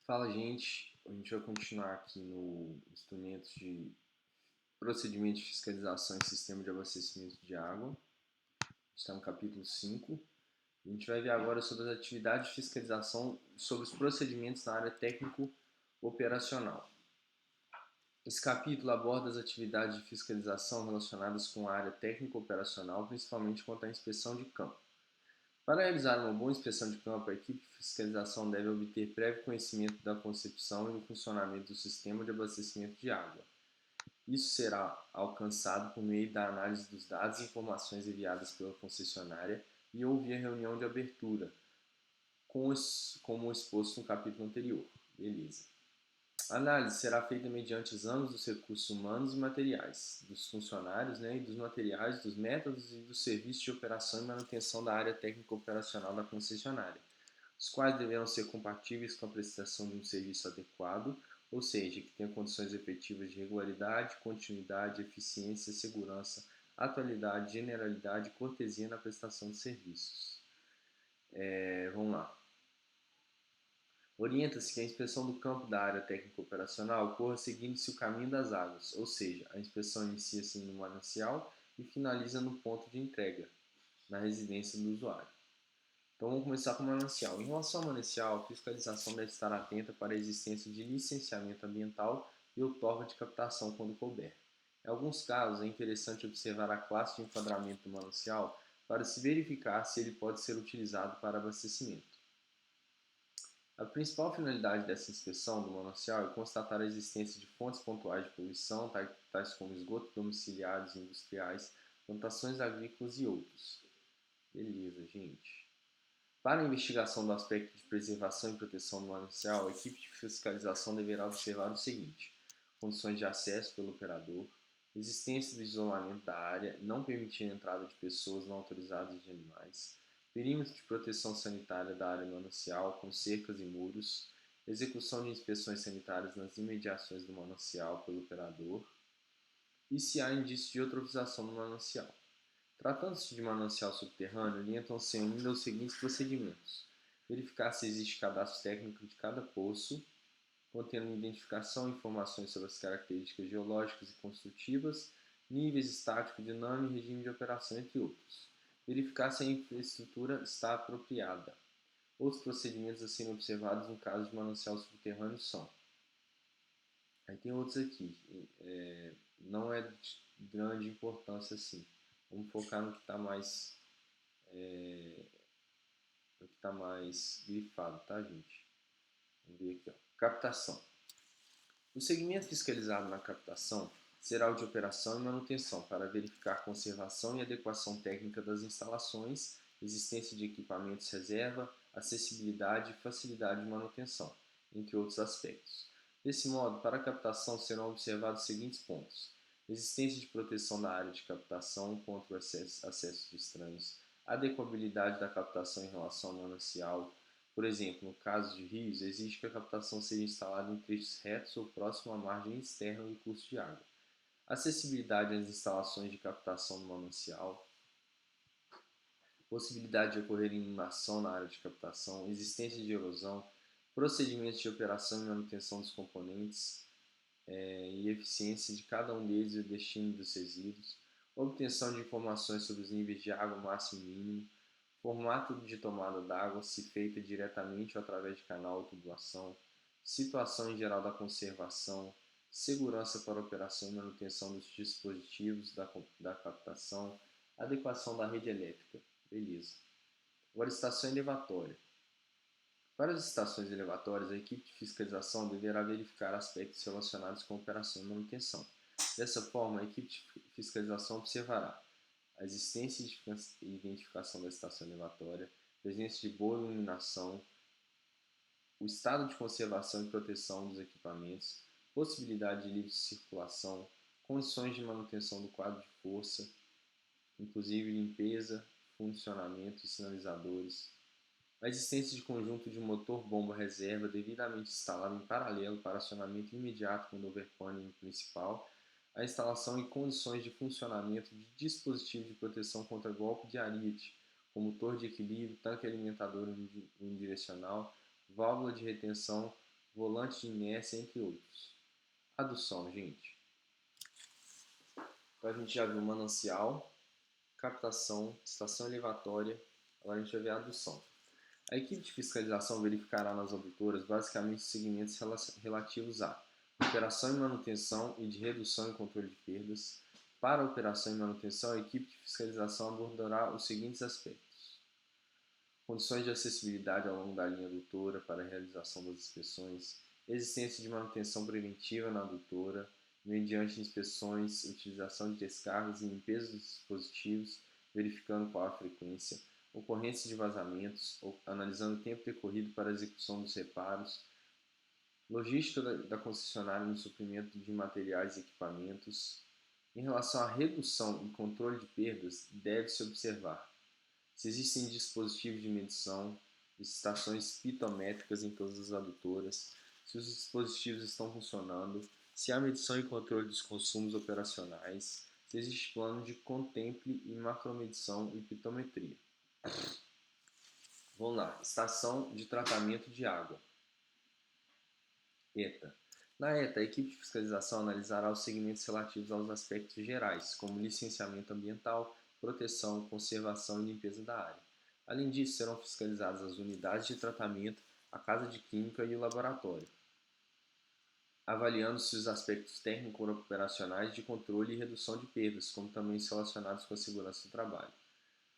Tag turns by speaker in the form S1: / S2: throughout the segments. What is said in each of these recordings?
S1: Fala, gente. A gente vai continuar aqui no instrumentos de procedimento de fiscalização e sistema de abastecimento de água. Está no capítulo 5. A gente vai ver agora sobre as atividades de fiscalização, sobre os procedimentos na área técnico-operacional. Esse capítulo aborda as atividades de fiscalização relacionadas com a área técnico-operacional, principalmente quanto à inspeção de campo. Para realizar uma boa inspeção de campo, a equipe de fiscalização deve obter prévio conhecimento da concepção e do funcionamento do sistema de abastecimento de água. Isso será alcançado por meio da análise dos dados e informações enviadas pela concessionária e ou via reunião de abertura, como exposto no capítulo anterior. Beleza. A análise será feita mediante exames dos recursos humanos e materiais, dos funcionários, e dos materiais, dos métodos e dos serviços de operação e manutenção da área técnico-operacional da concessionária, os quais deverão ser compatíveis com a prestação de um serviço adequado, ou seja, que tenha condições efetivas de regularidade, continuidade, eficiência, segurança, atualidade, generalidade e cortesia na prestação de serviços. Vamos lá. Orienta-se que a inspeção do campo da área técnico-operacional ocorra seguindo-se o caminho das águas, ou seja, a inspeção inicia-se no manancial e finaliza no ponto de entrega, na residência do usuário. Então vamos começar com o manancial. Em relação ao manancial, a fiscalização deve estar atenta para a existência de licenciamento ambiental e outorga de captação quando couber. Em alguns casos, é interessante observar a classe de enquadramento do manancial para se verificar se ele pode ser utilizado para abastecimento. A principal finalidade dessa inspeção do manancial é constatar a existência de fontes pontuais de poluição, tais como esgotos domiciliares e industriais, plantações agrícolas e outros. Beleza, gente. Para a investigação do aspecto de preservação e proteção do manancial, a equipe de fiscalização deverá observar o seguinte: condições de acesso pelo operador, existência do isolamento da área, não permitir a entrada de pessoas não autorizadas e de animais, perímetro de proteção sanitária da área manancial, com cercas e muros, execução de inspeções sanitárias nas imediações do manancial pelo operador, e se há indício de eutrofização do manancial. Tratando-se de manancial subterrâneo, orientam-se ainda os seguintes procedimentos: verificar se existe cadastro técnico de cada poço, contendo identificação e informações sobre as características geológicas e construtivas, níveis estático, dinâmico e regime de operação, entre outros. Verificar se a infraestrutura está apropriada. Outros procedimentos a serem observados no caso de manancial subterrâneo são... Aí tem outros aqui. Não é de grande importância assim. Vamos focar no que está mais, grifado, tá, gente? Vamos ver aqui, ó. Captação. O segmento fiscalizado na captação será o de operação e manutenção, para verificar conservação e adequação técnica das instalações, existência de equipamentos reserva, acessibilidade e facilidade de manutenção, entre outros aspectos. Desse modo, para a captação serão observados os seguintes pontos: existência de proteção da área de captação contra o acesso de estranhos, adequabilidade da captação em relação ao manancial. Por exemplo, no caso de rios, exige que a captação seja instalada em trechos retos ou próximo à margem externa do curso de água. Acessibilidade às instalações de captação do manancial, possibilidade de ocorrer inundação na área de captação, existência de erosão, procedimentos de operação e manutenção dos componentes e eficiência de cada um deles e o destino dos resíduos, obtenção de informações sobre os níveis de água máximo e mínimo, formato de tomada d'água, se feita diretamente ou através de canal ou tubulação, situação em geral da conservação, segurança para operação e manutenção dos dispositivos da captação, adequação da rede elétrica. Beleza. Agora, estação elevatória. Para as estações elevatórias, a equipe de fiscalização deverá verificar aspectos relacionados com a operação e manutenção. Dessa forma, a equipe de fiscalização observará a existência e identificação da estação elevatória, presença de boa iluminação, o estado de conservação e proteção dos equipamentos, possibilidade de livre circulação, condições de manutenção do quadro de força, inclusive limpeza, funcionamento e sinalizadores, a existência de conjunto de motor-bomba reserva devidamente instalado em paralelo para acionamento imediato quando houver pane principal, a instalação e condições de funcionamento de dispositivo de proteção contra golpe de ariete, como motor de equilíbrio, tanque alimentador unidirecional, válvula de retenção volante de inércia, entre outros. Adução, gente. Então a gente já viu manancial, captação, estação elevatória, agora a gente vai ver a adução. A equipe de fiscalização verificará nas adutoras basicamente os segmentos relativos a operação e manutenção e de redução e controle de perdas. Para a operação e manutenção, a equipe de fiscalização abordará os seguintes aspectos: condições de acessibilidade ao longo da linha adutora para a realização das inspeções, existência de manutenção preventiva na adutora, mediante inspeções, utilização de descargas e limpeza dos dispositivos, verificando qual a frequência, ocorrência de vazamentos, analisando o tempo decorrido para a execução dos reparos, logística da concessionária no suprimento de materiais e equipamentos. Em relação à redução e controle de perdas, deve-se observar se existem dispositivos de medição, estações pitométricas em todas as adutoras, se os dispositivos estão funcionando, se há medição e controle dos consumos operacionais, se existe plano de contemple e macromedição e pitometria. Vamos lá, estação de tratamento de água. ETA. Na ETA, a equipe de fiscalização analisará os segmentos relativos aos aspectos gerais, como licenciamento ambiental, proteção, conservação e limpeza da área. Além disso, serão fiscalizadas as unidades de tratamento, a casa de química e o laboratório, avaliando-se os aspectos técnico-operacionais de controle e redução de perdas, como também os relacionados com a segurança do trabalho.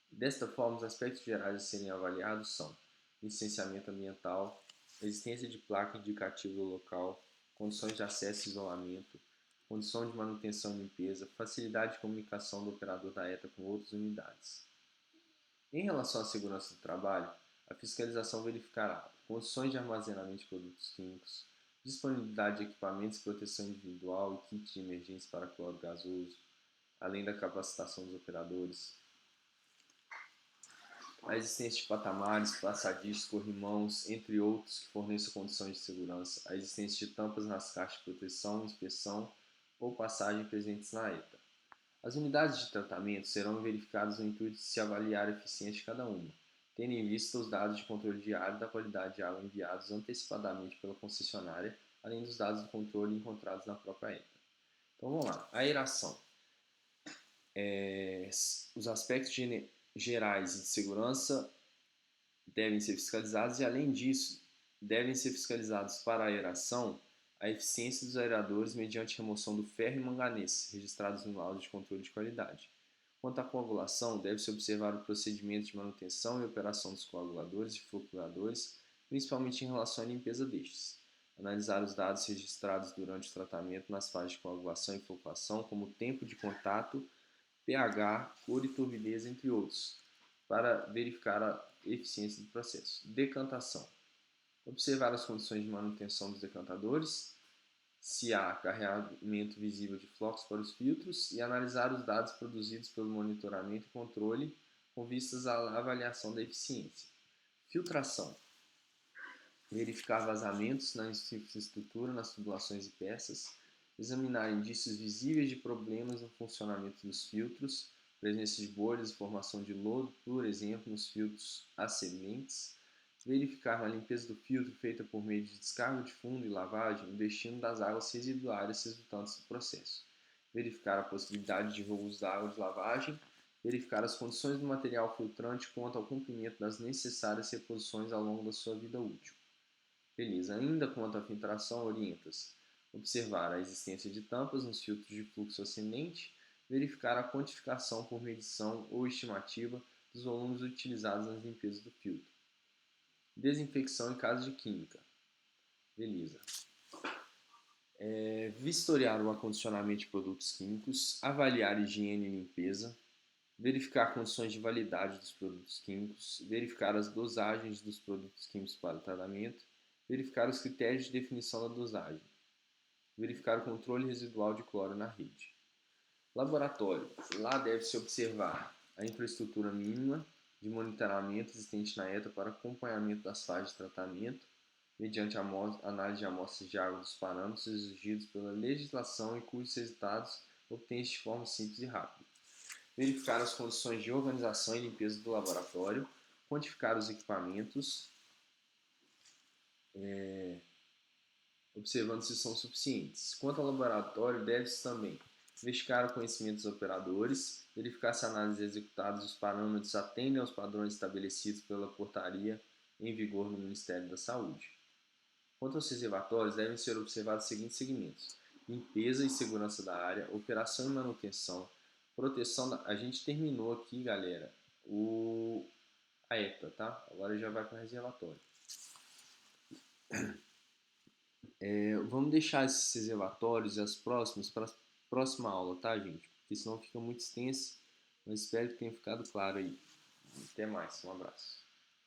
S1: Desta forma, os aspectos gerais a serem avaliados são licenciamento ambiental, existência de placa indicativa do local, condições de acesso e isolamento, condição de manutenção e limpeza, facilidade de comunicação do operador da ETA com outras unidades. Em relação à segurança do trabalho, a fiscalização verificará condições de armazenamento de produtos químicos, disponibilidade de equipamentos de proteção individual e kits de emergência para cloro gasoso, além da capacitação dos operadores, a existência de patamares, passadiços, corrimãos, entre outros, que forneçam condições de segurança, a existência de tampas nas caixas de proteção, inspeção ou passagem presentes na ETA. As unidades de tratamento serão verificadas no intuito de se avaliar a eficiência de cada uma, tendo em vista os dados de controle diário da qualidade de água enviados antecipadamente pela concessionária, além dos dados de controle encontrados na própria ETA. Então vamos lá, aeração. Os aspectos gerais e de segurança devem ser fiscalizados e, além disso, devem ser fiscalizados para a aeração a eficiência dos aeradores mediante remoção do ferro e manganês, registrados no laudo de controle de qualidade. Quanto à coagulação, deve-se observar o procedimento de manutenção e operação dos coaguladores e flocculadores, principalmente em relação à limpeza destes. Analisar os dados registrados durante o tratamento nas fases de coagulação e flocculação, como tempo de contato, pH, cor e turbidez, entre outros, para verificar a eficiência do processo. Decantação. Observar as condições de manutenção dos decantadores, se há carregamento visível de flocos para os filtros e analisar os dados produzidos pelo monitoramento e controle com vistas à avaliação da eficiência. Filtração. Verificar vazamentos na infraestrutura, nas tubulações e peças, examinar indícios visíveis de problemas no funcionamento dos filtros, presença de bolhas e formação de lodo, por exemplo, nos filtros ascendentes, verificar na limpeza do filtro feita por meio de descarga de fundo e lavagem o destino das águas residuárias resultantes do processo, verificar a possibilidade de uso da água de lavagem, verificar as condições do material filtrante quanto ao cumprimento das necessárias reposições ao longo da sua vida útil. Beleza, ainda quanto à filtração, orienta-se observar a existência de tampas nos filtros de fluxo ascendente, verificar a quantificação por medição ou estimativa dos volumes utilizados nas limpezas do filtro. Desinfecção em caso de química. Beleza. Vistoriar o acondicionamento de produtos químicos, avaliar higiene e limpeza, verificar condições de validade dos produtos químicos, verificar as dosagens dos produtos químicos para o tratamento, verificar os critérios de definição da dosagem, verificar o controle residual de cloro na rede. Laboratório. Lá deve-se observar a infraestrutura mínima de monitoramento existente na ETA para acompanhamento das fases de tratamento, mediante análise de amostras de água dos parâmetros exigidos pela legislação e cujos resultados obtêm-se de forma simples e rápida. Verificar as condições de organização e limpeza do laboratório, quantificar os equipamentos, observando se são suficientes. Quanto ao laboratório, deve-se também verificar o conhecimento dos operadores, verificar se a análise executada e os parâmetros atendem aos padrões estabelecidos pela portaria em vigor no Ministério da Saúde. Quanto aos reservatórios, devem ser observados os seguintes segmentos: limpeza e segurança da área, operação e manutenção, proteção da... A gente terminou aqui, galera, a ETA, tá? Agora já vai para o reservatório. Vamos deixar esses reservatórios e as próximas para a próxima aula, tá, gente? Porque senão fica muito extenso, mas espero que tenha ficado claro aí. Até mais, um abraço.